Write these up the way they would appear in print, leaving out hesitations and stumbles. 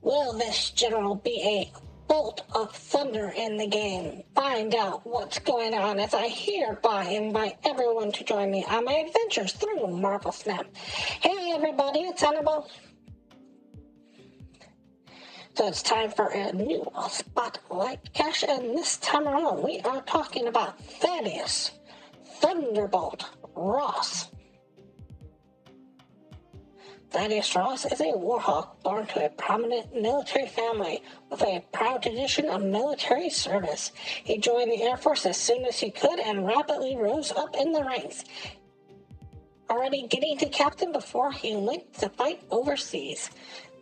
Will this general be a bolt of thunder in the game? Find out what's going on as I hereby invite everyone to join me on my adventures through Marvel Snap. Hey everybody, it's Thunderbolt. So it's time for a new Spotlight Cache, and this time around we are talking about Thaddeus Thunderbolt Ross. Thaddeus Ross is a warhawk born to a prominent military family with a proud tradition of military service. He joined the Air Force as soon as he could and rapidly rose up in the ranks, already getting to captain before he went to fight overseas.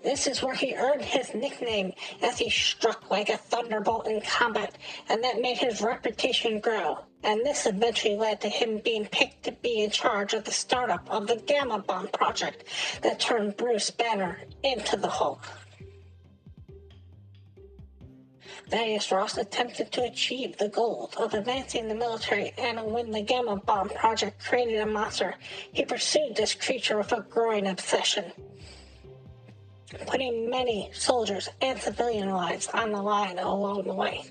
This is where he earned his nickname, as he struck like a thunderbolt in combat, and that made his reputation grow. And this eventually led to him being picked to be in charge of the startup of the Gamma Bomb project that turned Bruce Banner into the Hulk. Thaddeus Ross attempted to achieve the goal of advancing the military, and when the Gamma Bomb project created a monster, he pursued this creature with a growing obsession, putting many soldiers and civilian lives on the line along the way.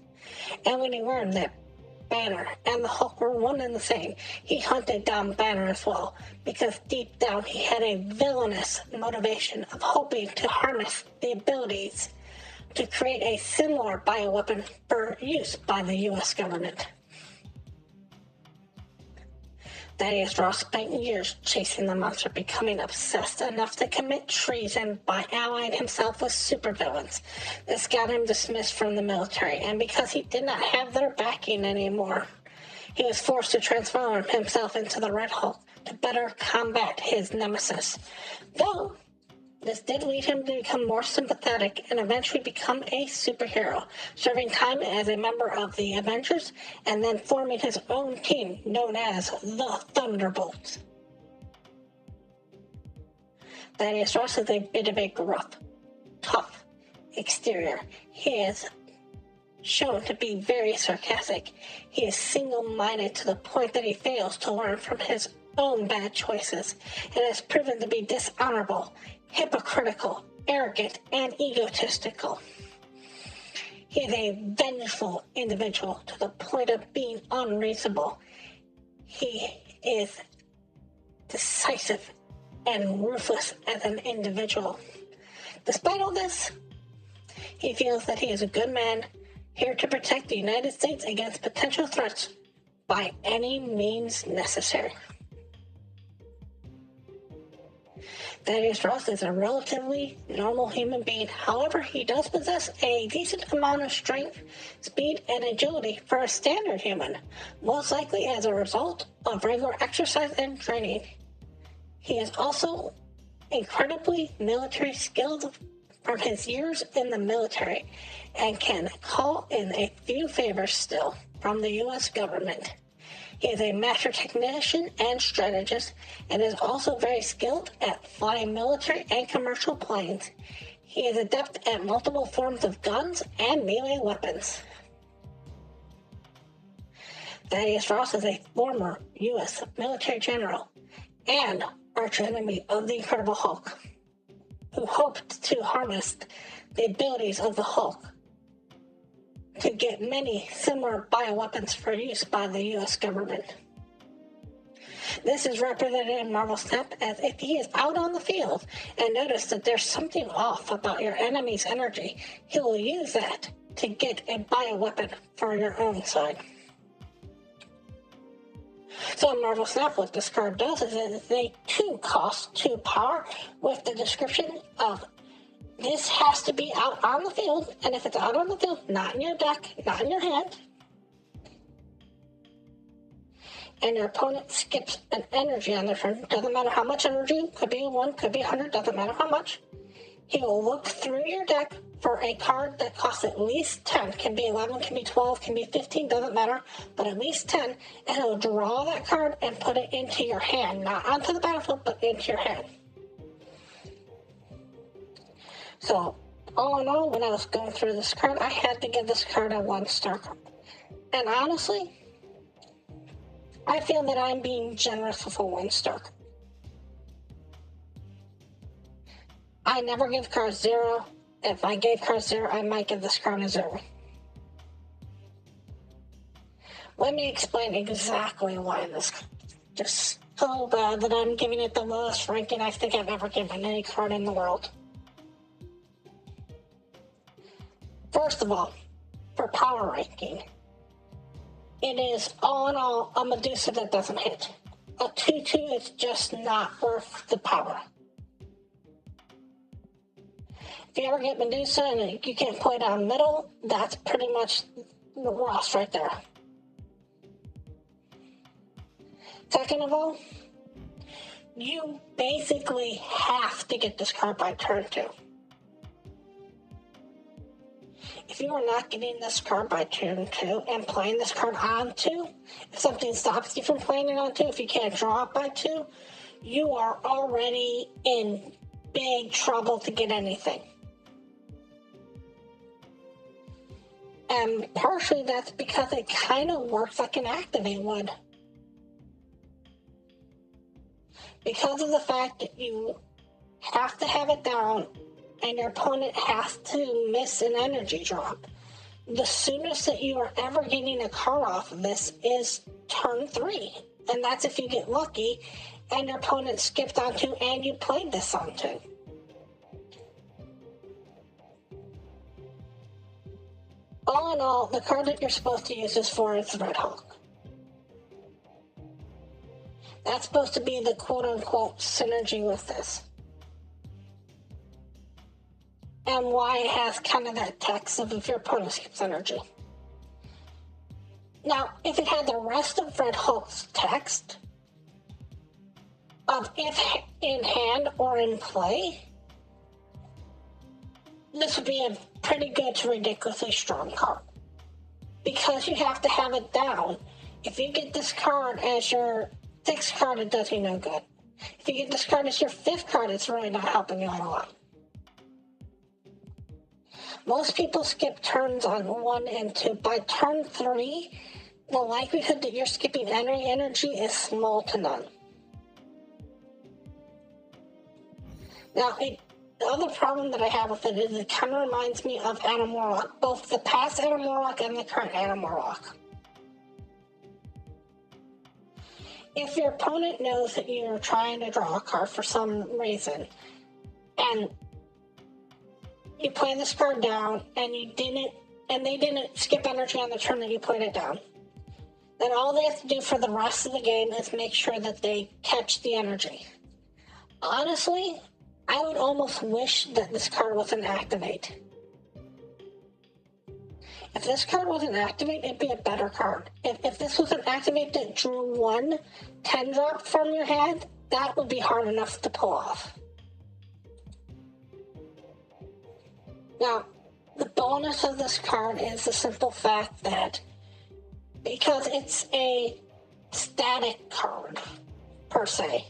And when he learned that Banner and the Hulk were one and the same, he hunted down Banner as well, because deep down he had a villainous motivation of hoping to harness the abilities to create a similar bioweapon for use by the U.S. government. Thaddeus Ross spent years chasing the monster, becoming obsessed enough to commit treason by allying himself with supervillains. This got him dismissed from the military, and because he did not have their backing anymore, he was forced to transform himself into the Red Hulk to better combat his nemesis. Though this did lead him to become more sympathetic and eventually become a superhero, serving time as a member of the Avengers and then forming his own team known as the Thunderbolts. Thaddeus Ross is a bit of a gruff, tough exterior. He is shown to be very sarcastic. He is single-minded to the point that he fails to learn from his own bad choices and has proven to be dishonorable, hypocritical, arrogant, and egotistical. He is a vengeful individual to the point of being unreasonable. He is decisive and ruthless as an individual. Despite all this, he feels that he is a good man, here to protect the United States against potential threats by any means necessary. Thaddeus Ross is a relatively normal human being. However, he does possess a decent amount of strength, speed, and agility for a standard human, most likely as a result of regular exercise and training. He is also incredibly military skilled from his years in the military and can call in a few favors still from the U.S. government. He is a master technician and strategist, and is also very skilled at flying military and commercial planes. He is adept at multiple forms of guns and melee weapons. Thaddeus Ross is a former U.S. military general and arch-enemy of the Incredible Hulk, who hoped to harness the abilities of the Hulk to get many similar bioweapons for use by the U.S. government. This is represented in Marvel Snap as if he is out on the field and notice that there's something off about your enemy's energy, he will use that to get a bioweapon for your own side. So in Marvel Snap, what this card does is it is a 2 cost, 2 power, with the description of this has to be out on the field, and if it's out on the field, not in your deck, not in your hand, and your opponent skips an energy on their turn, doesn't matter how much energy, could be 1, could be 100, doesn't matter how much, he will look through your deck for a card that costs at least 10, can be 11, can be 12, can be 15, doesn't matter, but at least 10, and he'll draw that card and put it into your hand, not onto the battlefield, but into your hand. So, all in all, when I was going through this card, I had to give this card a 1-star card. And honestly, I feel that I'm being generous with a 1-star card. I never give cards 0, If I gave card 0, I might give this card a 0. Let me explain exactly why this just so bad that I'm giving it the lowest ranking I think I've ever given any card in the world. First of all, for power ranking, it is all in all a Medusa that doesn't hit. A 2-2 is just not worth the power. If you ever get Medusa and you can't play down middle, that's pretty much the Ross right there. Second of all, you basically have to get this card by turn 2. If you are not getting this card by turn 2 and playing this card on 2, if something stops you from playing it on 2, if you can't draw it by 2, you are already in big trouble to get anything. And partially that's because it kind of works like an activate would. Because of the fact that you have to have it down and your opponent has to miss an energy drop, the soonest that you are ever getting a card off of this is turn 3. And that's if you get lucky and your opponent skipped on 2 and you played this on 2. All in all, the card that you're supposed to use this for is the Red Hawk. That's supposed to be the quote-unquote synergy with this. And why it has kind of that text of if your opponent skips energy. Now, if it had the rest of Red Hulk's text of if in hand or in play, this would be a pretty good to ridiculously strong card. Because you have to have it down. If you get this card as your 6th card, it does you no good. If you get this card as your 5th card, it's really not helping you out a lot. Most people skip turns on 1 and 2. By turn 3, the likelihood that you're skipping energy is small to none. Now, the other problem that I have with it is it kind of reminds me of Adam Warlock, both the past Adam Warlock and the current Adam Warlock. If your opponent knows that you're trying to draw a card for some reason, and you play this card down, and they didn't skip energy on the turn that you played it down, then all they have to do for the rest of the game is make sure that they catch the energy. Honestly, I would almost wish that this card wasn't activate. If this card wasn't activate, it'd be a better card. If this was an activate that drew 1 10-drop from your hand, that would be hard enough to pull off. Now, the bonus of this card is the simple fact that because it's a static card, per se,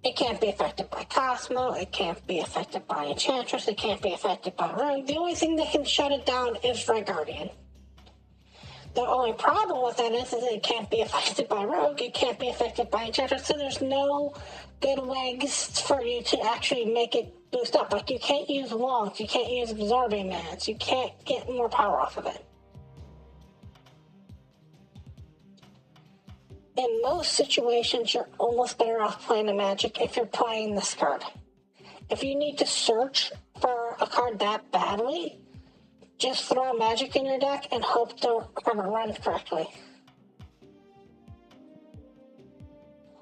it can't be affected by Cosmo, it can't be affected by Enchantress, it can't be affected by Rogue. The only thing that can shut it down is Red Guardian. The only problem with that is it can't be affected by Rogue, it can't be affected by Enchantress, so there's no good ways for you to actually make it boost up. Like, you can't use Wonks, you can't use Absorbing Mans, you can't get more power off of it. In most situations, you're almost better off playing a Magic if you're playing this card. If you need to search for a card that badly, just throw a Magic in your deck and hope to have it run correctly.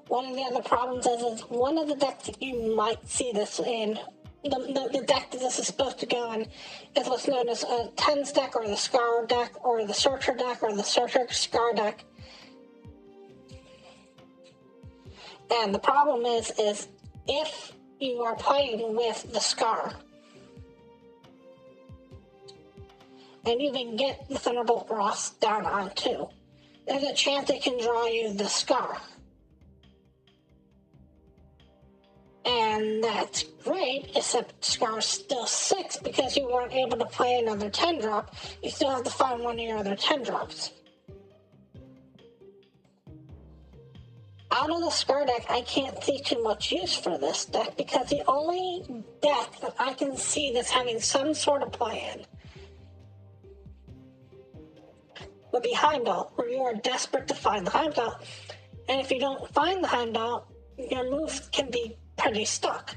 One of the other problems is one of the decks that you might see this in, the deck that this is supposed to go in, is what's known as a Tens deck, or the Scar deck, or the Searcher deck, or the Searcher Scar deck. And the problem is if you are playing with the Scar, and you can get the Thunderbolt Ross down on 2, there's a chance it can draw you the Scar. And that's great, except Scar's still 6 because you weren't able to play another 10-drop. You still have to find one of your other 10-drops. out of the Scar deck, I can't see too much use for this deck because the only deck that I can see that's having some sort of plan would be Heimdall, where you are desperate to find the Heimdall. And if you don't find the Heimdall, your move can be pretty stuck.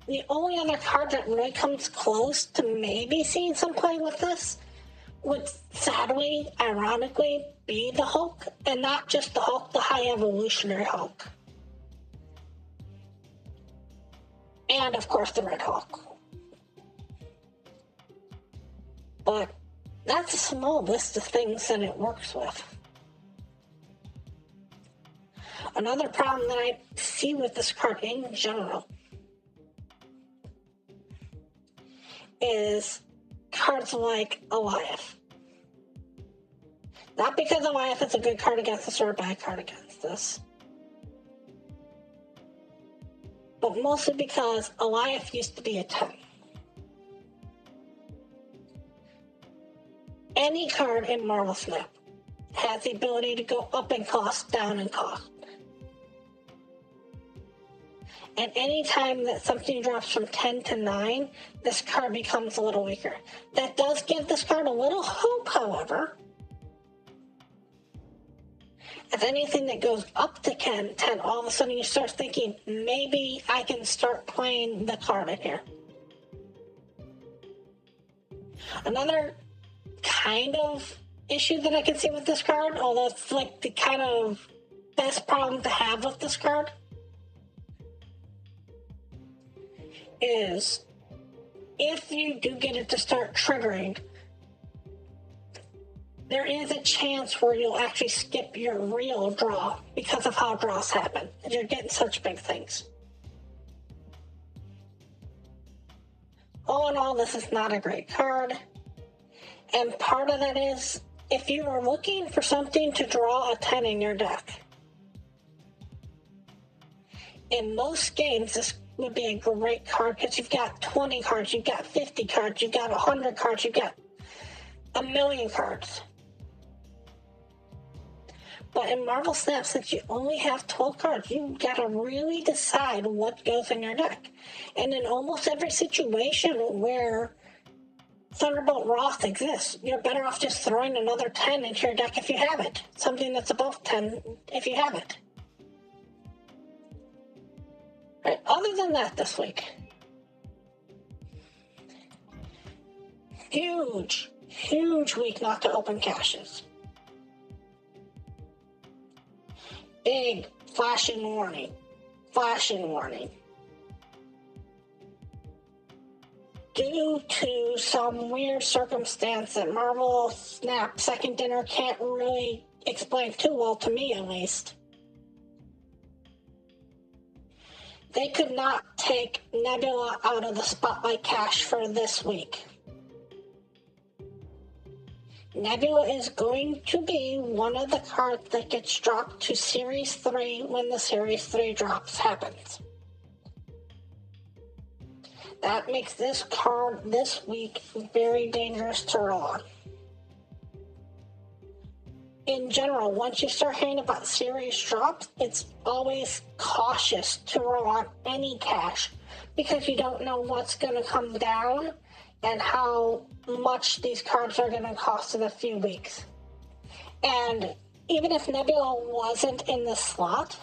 The only other card that really comes close to maybe seeing some play with this would sadly, ironically, be the Hulk, and not just the Hulk, the High Evolutionary Hulk. And, of course, the Red Hulk. But that's a small list of things that it works with. Another problem that I see with this card in general is cards like Eliath. Not because Eliath is a good card against this or a bad card against this, but mostly because Eliath used to be a 10. Any card in Marvel Snap has the ability to go up in cost, down in cost. And anytime that something drops from 10 to 9, this card becomes a little weaker. That does give this card a little hope, however. If anything that goes up to 10, all of a sudden you start thinking, maybe I can start playing the card in here. Another kind of issue that I can see with this card, although it's like the kind of best problem to have with this card, is if you do get it to start triggering, there is a chance where you'll actually skip your real draw because of how draws happen. You're getting such big things. All in all, this is not a great card. And part of that is, if you are looking for something to draw a 10 in your deck, in most games, this would be a great card because you've got 20 cards, you've got 50 cards, you've got 100 cards, you've got a million cards. But in Marvel Snap, since you only have 12 cards, you've got to really decide what goes in your deck. And in almost every situation where Thunderbolt Ross exists, you're better off just throwing another 10 into your deck if you have it. Something that's above 10 if you have it. Right, other than that this week, huge week not to open caches. Big flashing warning. Due to some weird circumstance that Marvel Snap Second Dinner can't really explain too well, to me at least, they could not take Nebula out of the Spotlight Cache for this week. Nebula is going to be one of the cards that gets dropped to Series 3 when the Series 3 drops happens. That makes this card this week very dangerous to roll on. In general, once you start hearing about series drops, it's always cautious to roll on any cache because you don't know what's going to come down and how much these cards are going to cost in a few weeks. And even if Nebula wasn't in the slot,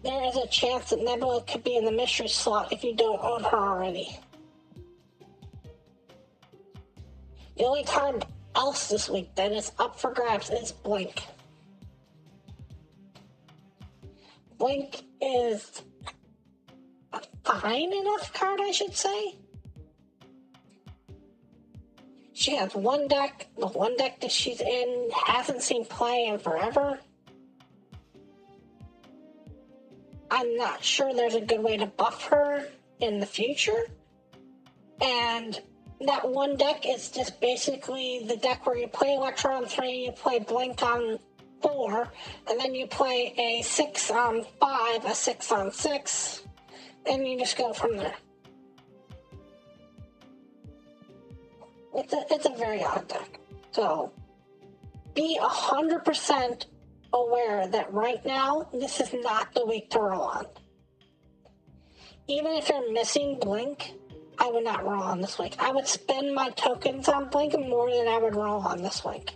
there is a chance that Nebula could be in the mystery slot if you don't own her already. The only card else this week that is up for grabs is Blink. Blink is a fine enough card, I should say. She has one deck. The one deck that she's in hasn't seen play in forever. I'm not sure there's a good way to buff her in the future. And that one deck is just basically the deck where you play Electro on 3, you play Blink on 4, and then you play a 6 on 5, a 6 on 6, and you just go from there. It's a very odd deck. So be 100% aware that right now, this is not the week to roll on. Even if you're missing Blink, I would not roll on this week. I would spend my tokens on Blink more than I would roll on this week.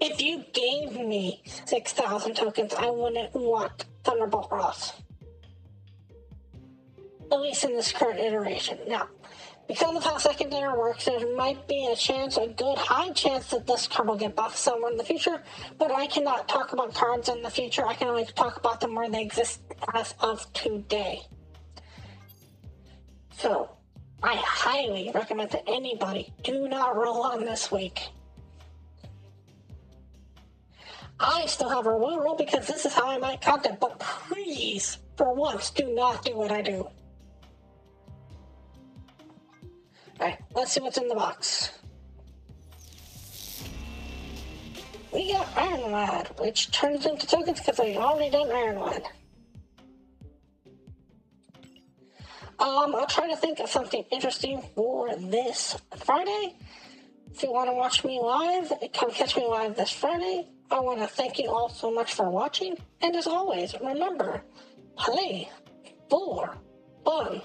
If you gave me 6,000 tokens, I wouldn't want Thunderbolt Ross. At least in this current iteration. Now, because of how secondary works, there might be a good high chance that this card will get buffed somewhere in the future, but I cannot talk about cards in the future. I can only talk about them where they exist as of today. So, I highly recommend that anybody do not roll on this week. I still have a roll because this is how I make content, but please, for once, do not do what I do. Alright, let's see what's in the box. We got Ironwood, which turns into tokens because I've already done Ironwood. I'll try to think of something interesting for this Friday. If you want to watch me live, come catch me live this Friday. I want to thank you all so much for watching. And as always, remember, play for fun.